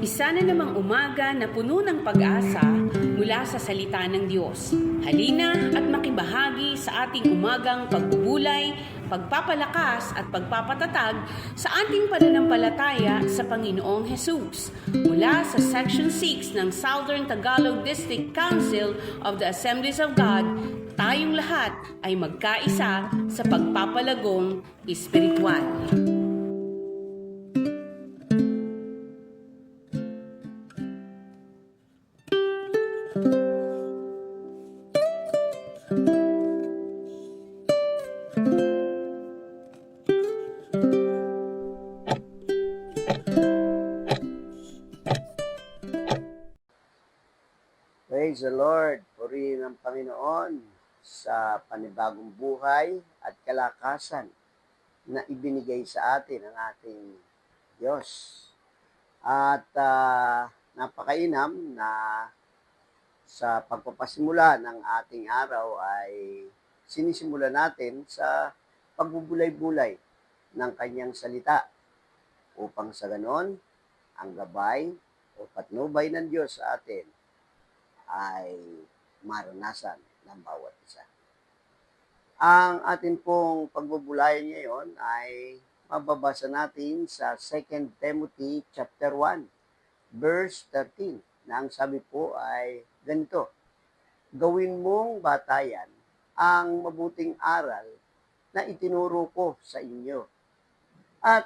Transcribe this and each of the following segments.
Isa na namang umaga na puno ng pag-asa mula sa salita ng Diyos. Halina at makibahagi sa ating umagang pagbubulay, pagpapalakas at pagpapatatag sa ating pananampalataya sa Panginoong Hesus. Mula sa Section 6 ng Southern Tagalog District Council of the Assemblies of God, tayong lahat ay magkaisa sa pagpapalagong espiritual. Praise the Lord, purihin ang Panginoon sa panibagong buhay at kalakasan na ibinigay sa atin ng ating Diyos. At napakainam na sa pagpapasimula ng ating araw ay sinisimula natin sa pagbubulay-bulay ng kanyang salita upang sa ganon ang gabay o patnubay ng Diyos sa atin ay maranasan ng bawat isa. Ang atin pong pagbubulayan ngayon ay mababasa natin sa 2 Timothy chapter 1, verse 13, na ang sabi po ay ganito: gawin mong batayan ang mabuting aral na itinuro ko sa inyo at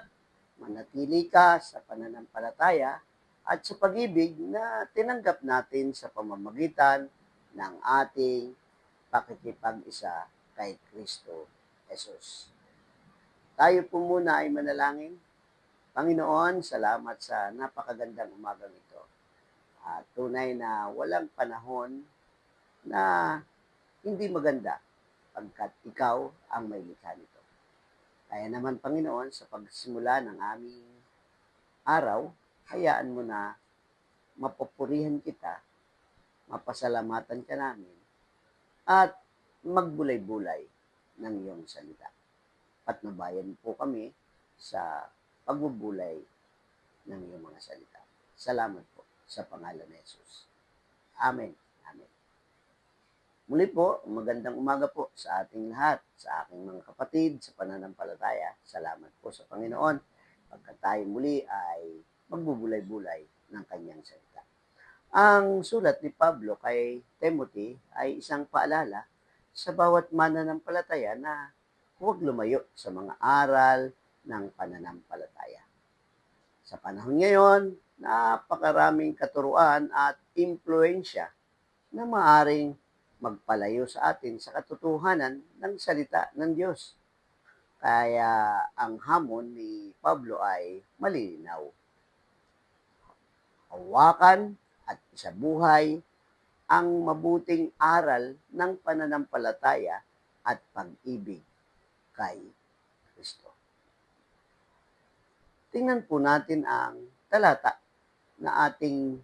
manatili ka sa pananampalataya at sa pag-ibig na tinanggap natin sa pamamagitan ng ating pakikipag-isa kay Kristo Jesus. Tayo po muna ay manalangin. Panginoon, salamat sa napakagandang umagang ito. At tunay na walang panahon na hindi maganda pagkat ikaw ang may likha nito. Kaya naman, Panginoon, sa pagsimula ng aming araw, hayaan mo na mapupurihan kita, mapasalamatan ka namin, at magbulay-bulay ng iyong salita. Patnubayan po kami sa pagbubulay ng iyong mga salita. Salamat po sa pangalan ni Jesus. Amen. Amen. Muli po, magandang umaga po sa ating lahat, sa aking mga kapatid, sa pananampalataya. Salamat po sa Panginoon. Pagka tayo muli ay magbubulay-bulay ng kanyang salita. Ang sulat ni Pablo kay Timothy ay isang paalala sa bawat mananampalataya na huwag lumayo sa mga aral ng pananampalataya. Sa panahon ngayon, napakaraming katuruan at impluensya na maaring magpalayo sa atin sa katotohanan ng salita ng Diyos. Kaya ang hamon ni Pablo ay malinaw. Hawakan at isabuhay ang mabuting aral ng pananampalataya at pag-ibig kay Kristo. Tingnan po natin ang talata na ating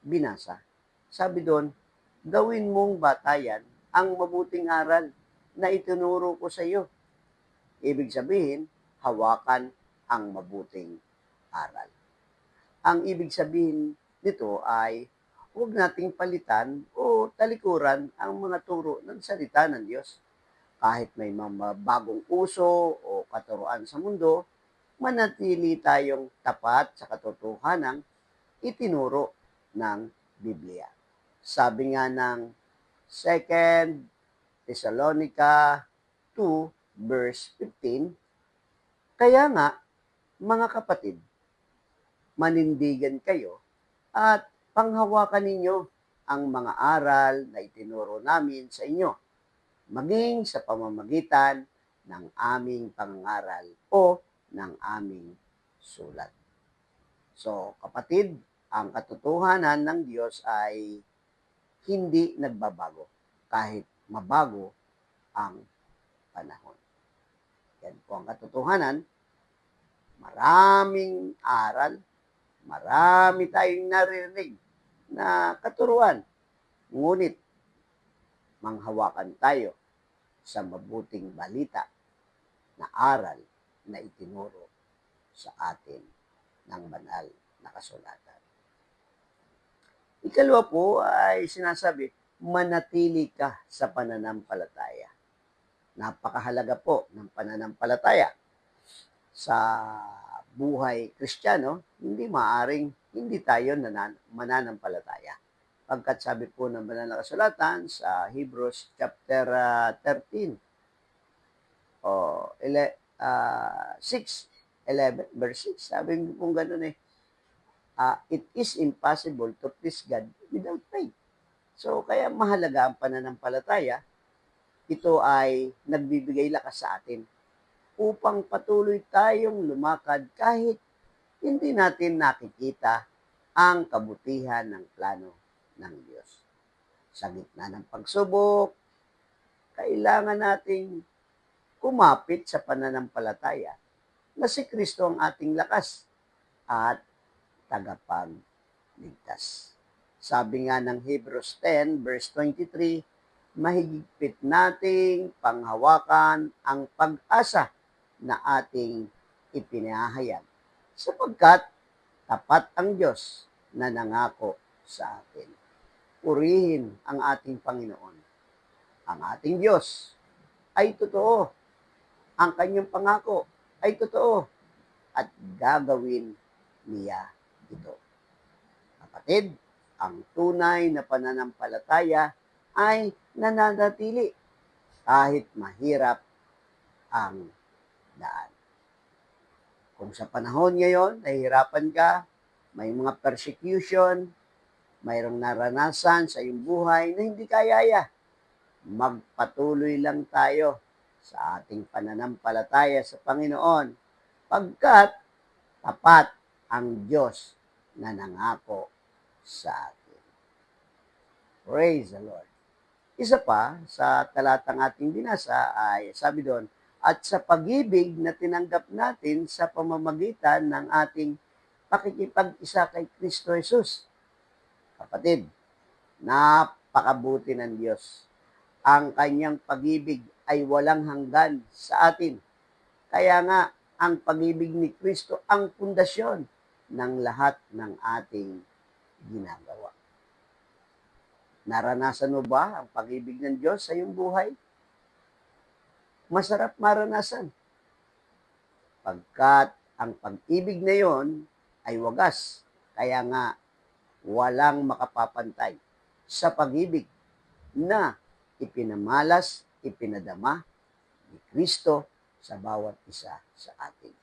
binasa. Sabi doon, gawin mong batayan ang mabuting aral na itinuro ko sa iyo. Ibig sabihin, hawakan ang mabuting aral. Ang ibig sabihin nito ay huwag nating palitan o talikuran ang mga turo ng salita ng Diyos. Kahit may mga bagong uso o katuruan sa mundo, manatili tayong tapat sa katotohanang itinuro ng Biblia. Sabi nga ng 2 Thessalonica 2 verse 15, kaya nga, mga kapatid, manindigan kayo at panghawakan ninyo ang mga aral na itinuro namin sa inyo, maging sa pamamagitan ng aming pangangaral o ng aming sulat. So, kapatid, ang katotohanan ng Diyos ay hindi nagbabago kahit mabago ang panahon. Yan po ang katotohanan. Maraming aral, marami tayong naririnig na katuruan. Ngunit, manghawakan tayo sa mabuting balita na aral na itinuro sa atin ng banal na kasulatan. Ikalawa po ay sinasabi, manatili ka sa pananampalataya. Napakahalaga po ng pananampalataya sa buhay Kristiyano, hindi maaring hindi tayo mananampalataya. Pagkat sabi po ng banal na kasulatan sa Hebrews chapter 13 o 6, 11, verse 6, sabi po gano'n it is impossible to please God without faith. So, kaya mahalaga ang pananampalataya. Ito ay nagbibigay lakas sa atin upang patuloy tayong lumakad kahit hindi natin nakikita ang kabutihan ng plano ng Diyos. Sa gitna ng pagsubok, kailangan nating kumapit sa pananampalataya na si Kristo ang ating lakas at tagapagligtas. Sabi nga ng Hebrews 10 verse 23, mahigpit nating panghawakan ang pag-asa na ating ipinahayag sapagkat tapat ang Diyos na nangako sa atin. Purihin ang ating Panginoon. Ang ating Diyos ay totoo. Ang kanyang pangako ay totoo at gagawin niya ito. Kapatid, ang tunay na pananampalataya ay nananatili kahit mahirap ang daan. Kung sa panahon ngayon, nahihirapan ka, may mga persecution, mayroong naranasan sa iyong buhay na hindi kayaya, magpatuloy lang tayo sa ating pananampalataya sa Panginoon pagkat tapat ang Diyos na nangako sa atin. Praise the Lord. Isa pa sa talatang ating binasa ay sabi doon, at sa pag-ibig na tinanggap natin sa pamamagitan ng ating pakikipag-isa kay Kristo Jesus. Kapatid, napakabuti ng Diyos. Ang kanyang pag-ibig ay walang hanggan sa atin. Kaya nga, ang pag-ibig ni Kristo ang pundasyon ng lahat ng ating ginagawa. Naranasan mo ba ang pag-ibig ng Diyos sa iyong buhay? Masarap maranasan. Pagkat ang pag-ibig na yon ay wagas. Kaya nga, walang makapapantay sa pag-ibig na ipinamalas, ipinadama ni Kristo sa bawat isa sa atin.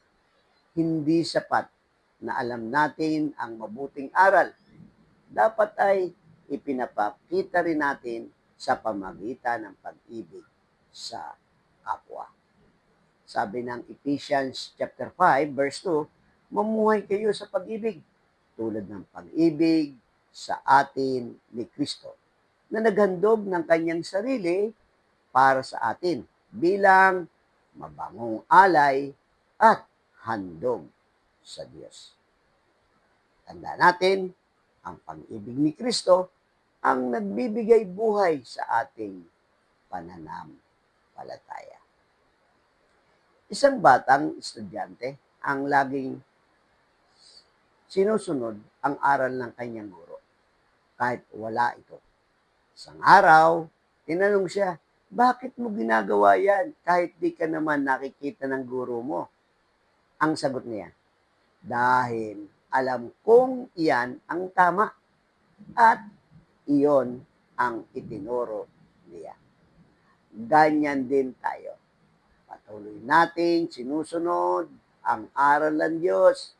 Hindi sapat na alam natin ang mabuting aral. Dapat ay ipinapakita rin natin sa pamagitan ng pag-ibig sa kapwa. Sabi ng Ephesians chapter 5 verse 2, mamuhay kayo sa pag-ibig tulad ng pag-ibig sa atin ni Kristo na naghandog ng kanyang sarili para sa atin bilang mabangong alay at handog sa Diyos. Tanda natin, ang pag-ibig ni Kristo ang nagbibigay buhay sa ating pananampalataya. Isang batang estudyante ang laging sinusunod ang aral ng kanyang guro kahit wala ito. Isang araw, tinanong siya, bakit mo ginagawa yan kahit di ka naman nakikita ng guro mo? Ang sagot niya, dahil alam kong iyan ang tama at iyon ang itinuro niya. Ganyan din tayo. Patuloy nating sinusunod ang aral ng Diyos,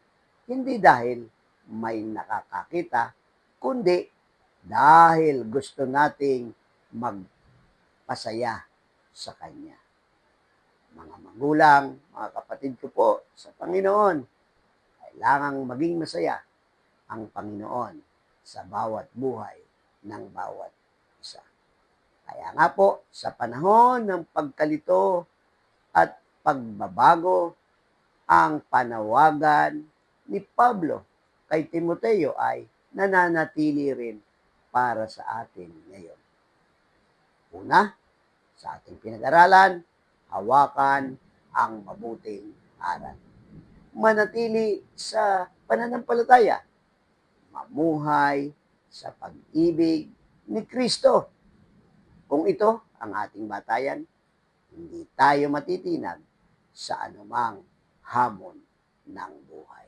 hindi dahil may nakakakita, kundi dahil gusto nating magpasaya sa Kanya. Mga magulang, mga kapatid ko po sa Panginoon, kailangang maging masaya ang Panginoon sa bawat buhay ng bawat isa. Kaya nga po, sa panahon ng pagkalito at pagbabago, ang panawagan ni Pablo kay Timoteo ay nananatili rin para sa atin ngayon. Una, sa ating pinag-aralan, hawakan ang mabuting aral. Manatili sa pananampalataya, mamuhay sa pag-ibig ni Kristo. Kung ito ang ating batayan, hindi tayo matitinag sa anumang hamon ng buhay.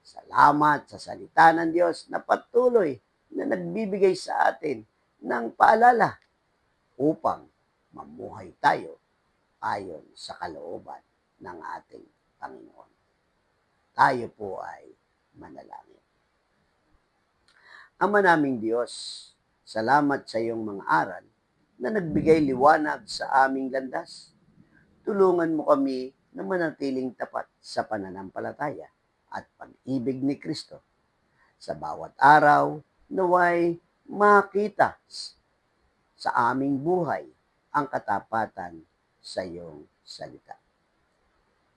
Salamat sa salita ng Diyos na patuloy na nagbibigay sa atin ng paalala upang mamuhay tayo ayon sa kalooban ng ating Panginoon. Tayo po ay manalangin. Ama naming Diyos, salamat sa iyong mga aral na nagbigay liwanag sa aming landas. Tulungan mo kami na manatiling tapat sa pananampalataya at pag-ibig ni Kristo. Sa bawat araw, naway makita sa aming buhay ang katapatan sa iyong salita.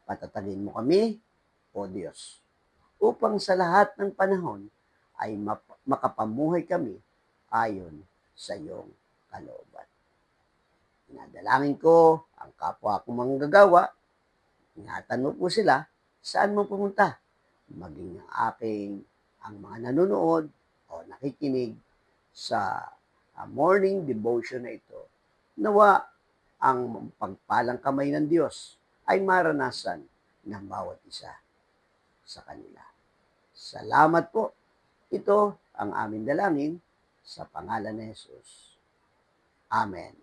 Patatagin mo kami, O Diyos, upang sa lahat ng panahon ay makapamuhay kami ayon sa iyong kalooban. Inadalangin ko ang kapwa kong manggagawa, ingatan mo po sila saan mo pumunta, maging ang mga nanonood o nakikinig sa morning devotion na ito, nawa ang pagpalang kamay ng Diyos ay maranasan ng bawat isa sa kanila. Salamat po. Ito ang aming dalangin sa pangalan ni Jesus. Amen.